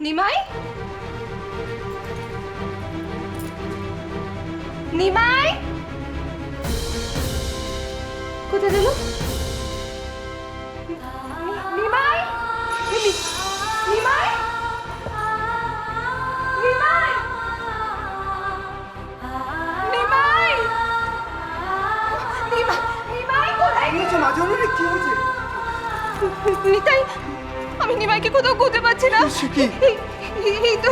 নিমাই, নিমাই কোথায় গেল? নিমাই, নিমাই, নিমাই, নিমাই, নিমাই কোথায়? কি হয়েছে মা জানো কি হয়েছে? নিতাই, আমি নিমাইকে কোথাও খুঁজে পাচ্ছি না। এই তো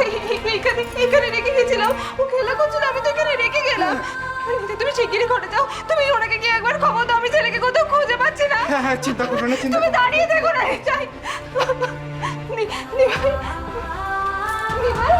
এখানে রেখে গেছিলাম, ও খেলা করছিল, আমি তো এখানে রেখে গেলাম। নিতাই, তুমি শিগগিরই ঘরে যাও, তুমি ওনাকে গিয়ে একবার খবর দাও, আমি ছেলেকে কোথাও খুঁজে পাচ্ছি না। হ্যাঁ হ্যাঁ, চিন্তা করো না, চিন্তা তুমি দাঁড়িয়ে দেখো না। নিতাই, নিমাই, নিমাই,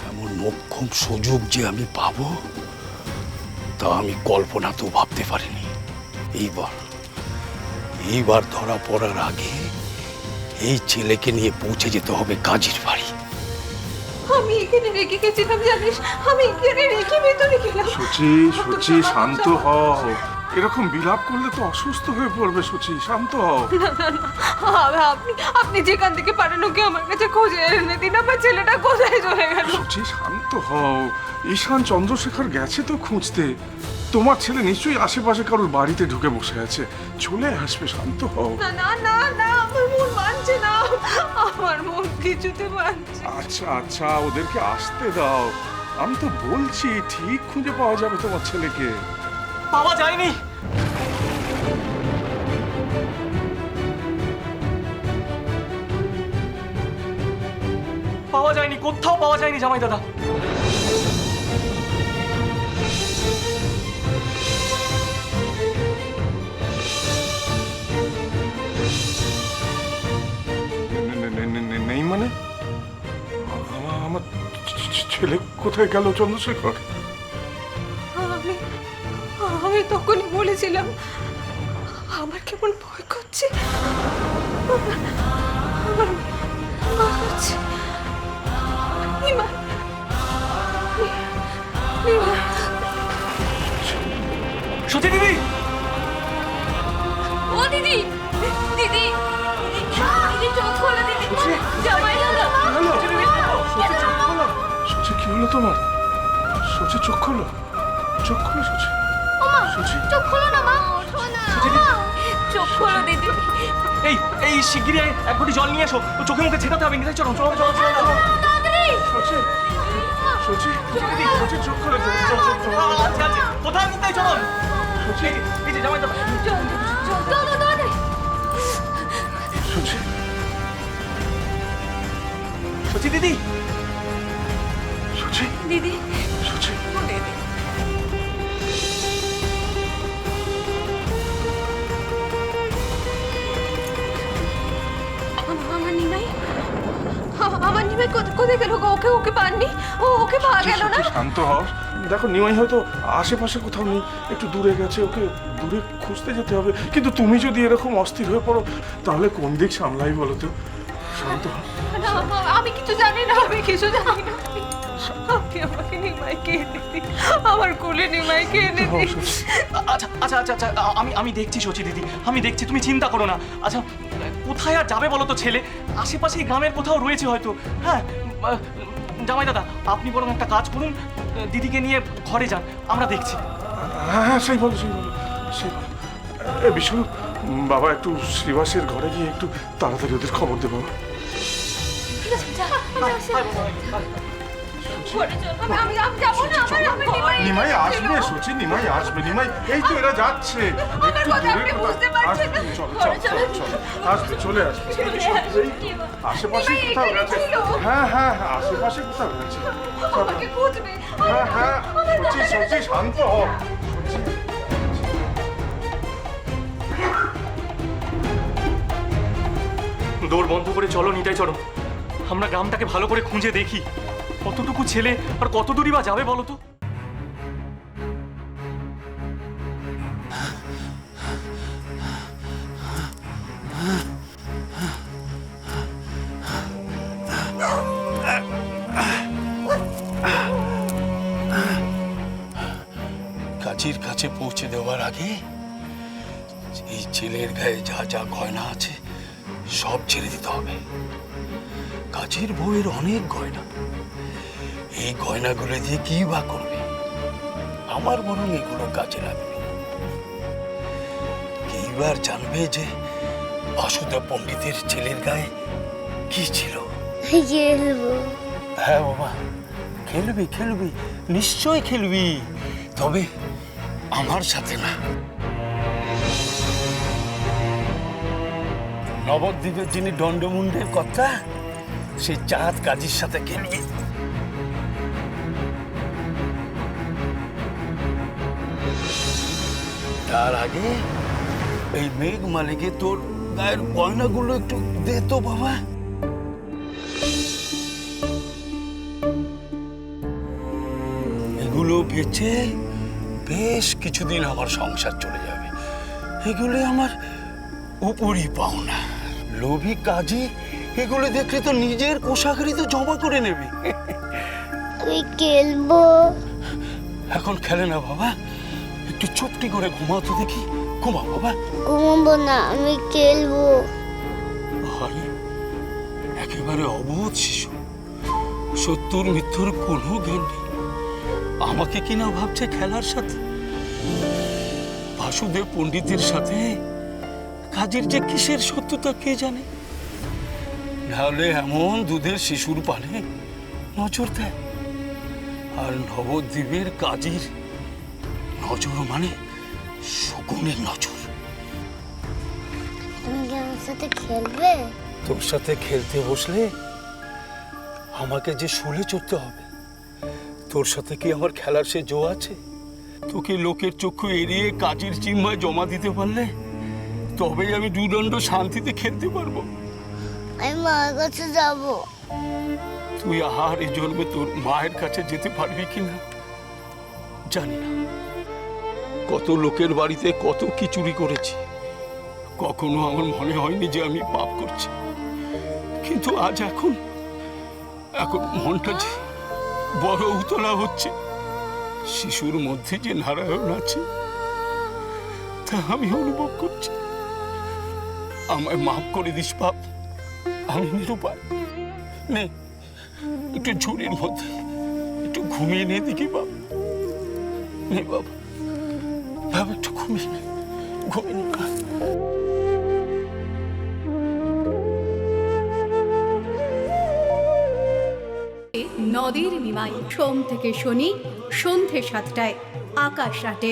এমন মোক্ষম সুযোগ যে আমি পাবো তা আমি কল্পনাতেও ভাবতে পারিনি। এইবার ধরা পড়ার আগে এই ছেলেকে নিয়ে পৌঁছে যেতে হবে কাজীর বাড়ি। আমি এখানে রেখে গেছিলাম জানিস, আমি এখানে রেখে ভেতরে গেলাম। সুচি, সুচি শান্ত হও। এরকম বিলাপ করলে তো অসুস্থ হয়ে পড়বে। সুচি শান্ত হও। আপনি যেখান থেকে পারেন ওকে আমার কাছে খুঁজে এনে দিন। আমার ছেলেটা কোথায় চলে গেল? সুচি শান্ত হও। ঈশান চন্দ্রশেখর গেছে তো খুঁজতে। তোমার ছেলে নিশ্চয়ই আশেপাশে কারোর বাড়িতে ঢুকে বসে আছে, চলে আসবে। শান্ত হও। না না না না, আমার মন মানছে না, আমার মন কিছুতে মানছে। আচ্ছা আচ্ছা, ওদেরকে আসতে দাও। আমি তো বলছি ঠিক খুঁজে পাওয়া যাবে তোমার ছেলেকে। পাওয়া যায়নি। পাওয়া যায়নি, কোথাও পাওয়া যায়নি জামাই দাদা। নেই মানে? আমার ছেলে কোথায় গেল চন্দ্রশেখর? আমি আমি তখনই বলেছিলাম, আমার কেমন ভয় করছে, আমার ভয় করছে। নিমা, নিমা, সত্যি দিদি, ও দিদি, দিদি, দিদি চোখ খোলো দিদি, জামাই দাদা। সুচি কি হলো তোমার? সুচি চোখ খোলো, চোখ খোলো সুচি। সুচি চোখ খোলো না মা, ওঠো না, চোখ খোলো দিদি। এই এই শিগগিরই এক ঘটি জল নিয়ে এসো, ও চোখে মুখে ছেটাতে হবে। নিতাই চলো চলো চলো চলো। সুচি সুচি সুচি চোখ খোলো। আচ্ছা আচ্ছা, কোথায় নিতাই চলো। সুচি এই যে জামাই দাদা। সুচি সত্যি দিদি, সুচি দিদি, সুচি দিদি, আমার নিমাই, আমার নিমাই কোথায় গেল? ওকে ওকে পাননি, ওকে পাওয়া গেল না। শান্ত হও। দেখো নিমাই হয়তো আশেপাশে কোথাও নেই, একটু দূরে গেছে, ওকে দূরে খুঁজতে যেতে হবে। কিন্তু তুমি যদি এরকম অস্থির হয়ে পড়ো তাহলে কোন দিক সামলাই বলো তো? শান্ত হও। না, আমি কিছু জানি না, আমি কিছু জানি না। আপনি আমাকে নিমাইকে এনে দিন, আমার কোলে নিমাইকে এনে হও, দিন। সুচি। আচ্ছা আচ্ছা আচ্ছা আচ্ছা, আমি দেখছি সচি দিদি, আমি দেখছি, তুমি চিন্তা করো না। আচ্ছা কোথায় আর যাবে বলো তো ছেলে? আশেপাশেই গ্রামের কোথাও রয়েছে হয়তো। হ্যাঁ জামাই দাদা, আপনি বরং একটা কাজ করুন, দিদিকে নিয়ে ঘরে যান, আমরা দেখছি। হ্যাঁ হ্যাঁ, সেই বলো সেই বলো সেই বলো। এ বিষ্ণু, বাবা একটু শ্রীবাসের ঘরে গিয়ে একটু তাড়াতাড়ি ওদের খবর দে বাবা। ঠিক আছে, যা, ঘরে চল। আমি যাবো না, আমার নিমাই আসবে সুচি, নিমাই আসবে। নিমাই এই তো এরা যাচ্ছে। আমার একটু কথা দূরে আপনি কোথাও বুঝতে পারছেন না। চল ঘরে চল চলো। চল চল, আসবে, চলে আসবে। আশেপাশে নিমাই কোথাও এখানে গেছে। ছিল। হ্যাঁ হ্যাঁ হ্যাঁ, আশেপাশে কোথাও গেছে। আমাকে খুঁজবে। হ্যাঁ হ্যাঁ, সুচি সুচি শান্ত হ। দৌড় বন্ধ করে চলো নিতাই, চলো আমরা গ্রামটাকে ভালো করে খুঁজে দেখি। কতটুকু ছেলে আর কত দূরই বা যাবে বলো তো? কাজীর কাছে পৌঁছে দেওয়ার আগে এই ছেলের গায়ে যা যা গয়না আছে সব ছেড়ে দিতে হবে। কাজীর বউয়ের অনেক গয়না, এই গয়নাগুলো দিয়ে কি বা করবে? আমার বরং এগুলো কাজে লাগবে। এইবার জানবে যে বাসুদেব পণ্ডিতের ছেলের গায়ে কি ছিল। খেলবো। হ্যাঁ বাবা, খেলবি খেলবি, নিশ্চয় খেলবি, তবে আমার সাথে না। নবদ্বীপের যিনি দণ্ডমুণ্ডের কথা, সে চাঁদ কাজীর সাথে খেলবি। তার আগে এই মেঘ মালিকে তোর গায়ের গয়নাগুলো একটু দে তো বাবা। এগুলো বেচে বেশ কিছুদিন আমার সংসার চলে যাবে। এগুলো আমার উপরই পাওনা। লোভী কাজী এগুলো দেখলে তো নিজের কোষাগারি তো জমা করে নেবে। আমি খেলবো। এখন খেলে না বাবা, একটু চুপটি করে ঘুমাও তো দেখি। ঘুমা বাবা। ঘুমাবো না, আমি খেলবো। আরে একেবারে অবোধ শিশু, সত্যর মিথ্যুর কোনো জ্ঞান নেই। আমাকে কিনা ভাবছে খেলার সাথে। বাসুদেব পণ্ডিতের সাথে কাজের যে কিসের সত্যতা কে জানে। নাহলে এমন দুধের শিশুর পানে নজর দেয়। আর নবদ্বীপের কাজীর নজর মানে শকুনের নজর। তুমি কি আমার সাথে খেলবে? তোর সাথে খেলতে বসলে আমাকে যে শুলে চড়তে হবে। তোর সাথে কি আমার খেলার সে জো আছে? তোকে লোকের চক্ষু এড়িয়ে কাজের চিহ্নায় জমা দিতে পারলে তবেই আমি দুদণ্ড শান্তিতে খেলতে পারবো। আমি মার কাছে যাবো। তুই আর এই জন্মে তোর মায়ের কাছে যেতে পারবি কিনা জানি না। কত লোকের বাড়িতে কত কি চুরি করেছি, কখনো আমার মনে হয়নি যে আমি পাপ করছি। কিন্তু আজ এখন মনটা যে বড় উতলা হচ্ছে। শিশুর মধ্যে যে নারায়ণ আছে তা আমি অনুভব করছি। আমায় মাফ করে দিস বাপ, আমি নিরুপায়। নে একটু ঝুড়ির মধ্যে একটু ঘুমিয়ে নিয়ে দেখি বাপ। নে বাবা, বাবা একটু ঘুমিয়ে নে, ঘুমিয়ে নে। নদীর নিমাই সোম থেকে শনি সন্ধে 7টায় আকাশ রাতে।